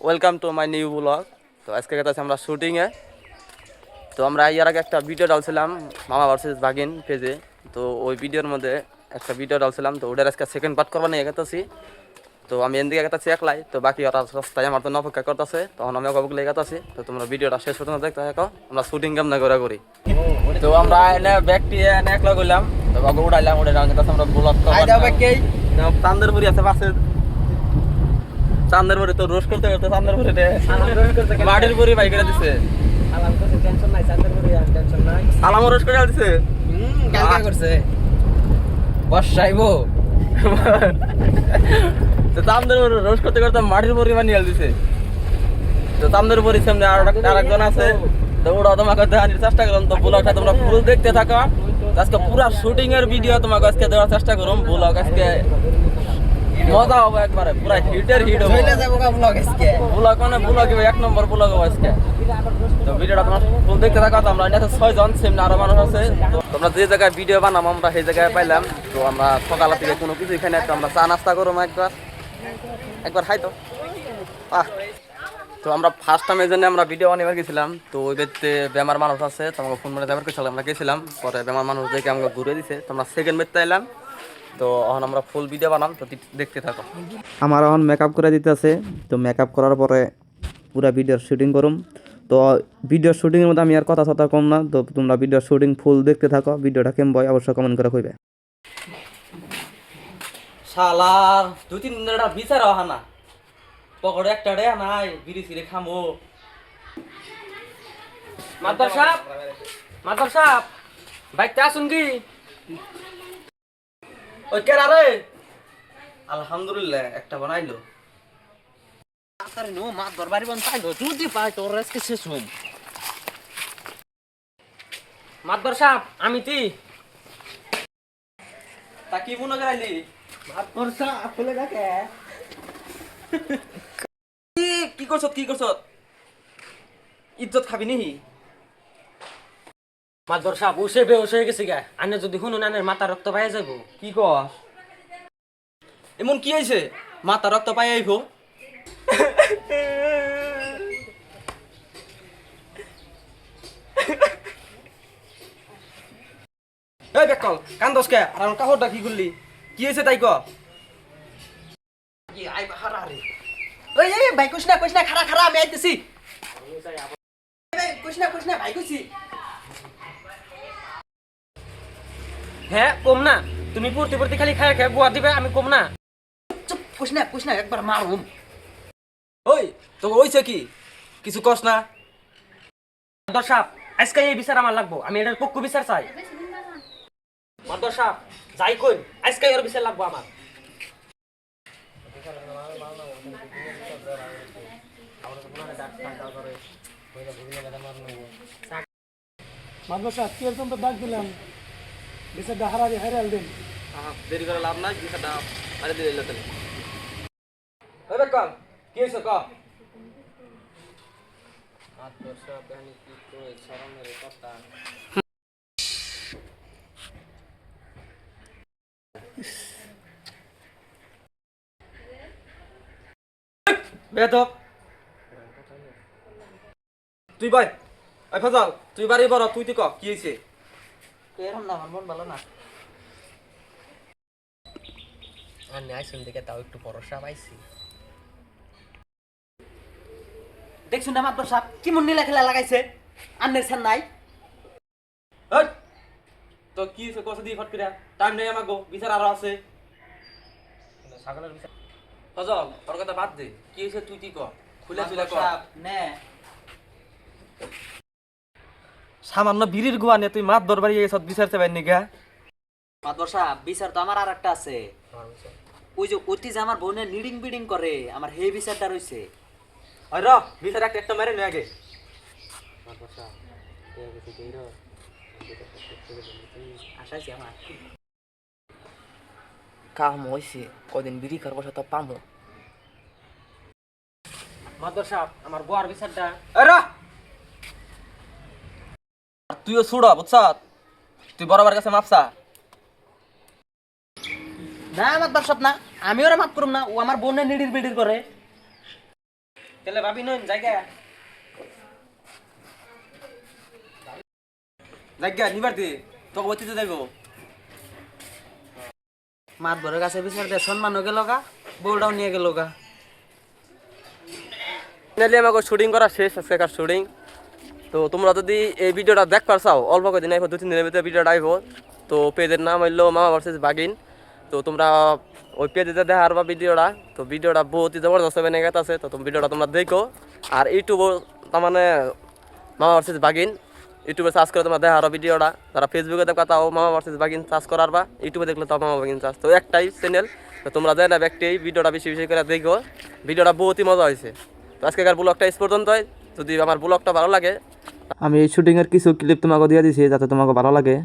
Welcome to my new blog. তো আজকে গেছে আমরা শুটিংয়ে। তো আমরা এর আগে একটা ভিডিও ডালছিলাম মামা ভার্সেস ভাগিন পেজে। তো ওই ভিডিওর মধ্যে একটা ভিডিও ডালছিলাম, তো ওটার আজকে সেকেন্ড পার্ট করবা নিয়ে গেতেছি। তো আমি এদিকে গেতেছি একলাই, তো বাকি ওরা রাস্তায় আমার তো অপেক্ষা করতেছে, তখন আমি অপেক্ষা গেতেছি। তো তোমরা ভিডিওটা শেষ পর্যন্ত দেখতে থাকো, আমরা শুটিং কেমন করে করি। তো আমরা এনে ব্যাগটি এনে একলা করলাম, তো বাবু উঠাইলাম, উঠে আমরা ব্লগ চান্দেরপুরি আছে পাশে। চান্দের পরে তো রোজ করতে করতে চান্দের পরে মাটির পরি বাইক করে দিছে। সালামও রোজ করে দিছে, করছে বসাইবো। তো চান্দের পরে রোজ করতে করতে মাটির পরি বানিয়ে দিছে। তো চান্দের পরি সামনে আরেকজন আছে, তো ওরা তোমাকে দেখানোর চেষ্টা করলাম। তো ব্লগটা তোমরা পুরো দেখতে থাকো। আজকে পুরা শুটিং এর ভিডিও তোমাকে আজকে দেওয়ার চেষ্টা করুন। ব্লগ আজকে মজা হবে, একবারে পুরা হিটের হিট হবে। ব্লগ মানে ব্লগ এক নম্বর ব্লগ হবে আজকে। তো ভিডিওটা তোমরা ফুল দেখতে থাকো। তো আমরা এখানে 6 জন, সেমনি আরো মানুষ আছে। তো তোমরা যে জায়গায় ভিডিও বানাবো আমরা সেই জায়গায় পাইলাম। তো আমরা সকাল থেকে কোনো কিছু এখানে আমরা চা নাস্তা করবো একবার খাই তো। তো আমরা ফার্স্ট টাইমের জন্য আমরা ভিডিও বানিয়ে গেছিলাম। তো ওই বেতে বেমার মানুষ আছে, তো আমাকে ফোন করে যাবার কিছু আমরা গেছিলাম। পরে বেমার মানুষ দেখে আমাকে ঘুরে দিছে, তো আমরা সেকেন্ড বেতে এলাম। তো এখন আমরা ফুল ভিডিও বানাম, তো দেখতে থাকো। আমার এখন মেকআপ করে দিতেছে। তো মেকআপ করার পরে পুরো ভিডিওর শুটিং করুম। তো ভিডিওর শুটিংয়ের মধ্যে আমি আর কথা কম না। তো তোমরা ভিডিওর শুটিং ফুল দেখতে থাকো। ভিডিওটা কেমন হয় অবশ্যই কমেন্ট করে কইবে। শালার 2-3 দিনের বিচার না পকড়ে একটা রে নাই বিড়ি সিরে খামো। মাদর সাহেব বাইকটা আসুন কি ওই কেরা রে? আলহামদুলিল্লাহ একটা বানাইলো। মাদর সাহেব আমি তি তা কি মনে করাইলি? কি করছ ইজ্জত খাবি নি? মাদর সাহেব উসে বেউস হয়ে গেছে গা। আনে যদি শুনুন আনের মাথা রক্ত পাই যাব। কি কস? এমন কি হয়েছে মাথা রক্ত পাই আইব? এই বেকল কান্দস কে? আর কাহরটা কি করলি? কি হয়েছে তাই ক? ওই এই ভাই কইছ না খারা আমি আইতেছি। কইছ না ভাই কইছি। হ্যাঁ কম না, তুমি পড়তে খালি খায় বুয়া দিবে, আমি কম না। চুপ কইছ না একবার মারুম। ওই তো হইছে কি? কিছু কস না? মাদর সাহেব আজকে এই বিচার আমার লাগবো, আমি এটার পক্ষ বিচার চাই। মাদর সাহেব যাই কই আজকে এর বিচার লাগবো আমার। মাদ্রাসা কি এরকম তো ডাক দিলাম বিচারটা হারাল দিন। দেরি করে লাভ নাই, বিষয়টা আরে দিয়ে দিল তাহলে। ওই বেকল কি হইছে ক? বেদব তুই ভাই এই ফজল তুই বাড়ি বড়, তুই ক কি হইছে? এরকম না, আমার মন ভালো না। আন্নে আইসুন দেখে তাও একটু ভরসা পাইছি। দেখছুন না মাদর সাহেব কি মন নীলা খেলা লাগাইছে। আন্নের ছান নাই। এই তো কি হইছে কষ্ট দিয়ে ফট করে টাইম নেই আমাগো, বিচার আরো আছে। ছাগলের বিচার ফজল তোর কথা বাদ দে, কি হইছে তুই ক খুলে ক। নে সামান্য বিড়ির গুয়া নিয়ে তুই মাত দরবারি এসব বিচার চাইবেন নিগা? মাদর সাহেব বিচার তো আমার আরেকটা আছে। ওই যে অতি যে আমার বোনের নিডিং বিডিং করে, আমার হে বিচারটা রইছে। ওই র বিচার একটা মেরে নে আগে। আশাইছি আমার কাম হইছে, কদিন বিড়ি খাওয়ার বসে তো পামো। মাদর সাহেব আমার বুয়ার বিচারটা। তুইও ছুড়া বুঝছ, তুই বরাবর কাছে মাপসা। না মাদর সাহেব না, আমি ওরা মাফ করুম না, ও আমার বোনের নিডির বিডির করে। তাহলে ভাবি নন জায়গা জায়গা নিবার দি তোকে অতীতে যাইবো মাত ভরে কাছে বিচার দে সম্মানও গেল গা বউটাও নিয়ে গেল গা ফাইনালি আমাকে শুটিং করা শেষ আজকেকার শুটিং তো তোমরা যদি এই ভিডিওটা দেখবার চাও অল্প কদিন আইব 2-3 দিনের ভিতরে ভিডিওটা আইব তো পেজের নাম হইলো মামা ভার্সেস বাগিন তো তোমরা ওই পেজেতে দেখার বা ভিডিওটা তো ভিডিওটা বহুতই জবরদস্ত বেনে গেছে তো তুমি ভিডিওটা তোমরা দেখো আর ইউটিউবও তার মানে মামা ভার্সেস বাগিন ইউটিউবে সার্চ করে তোমরা দেখার ভিডিওটা যারা ফেসবুকে দেখা তাও মামা ভার্সেস বাগিন সার্চ করার বা ইউটিউবে দেখলে তাও মামা বাগিন সার্চ তো একটাই চ্যানেল তো তোমরা দেয় না ব্যক্তি ভিডিওটা বেশি বেশি করে দেখো ভিডিওটা বহুতই মজা হয়েছে তো আজকেকার ব্লগটা এই পর্যন্তই যদি আমার ব্লগটা ভালো লাগে আমি এই শুটিংয়ের কিছু ক্লিপ তোমাকে দিয়ে দিছি যাতে তোমাকে ভালো লাগে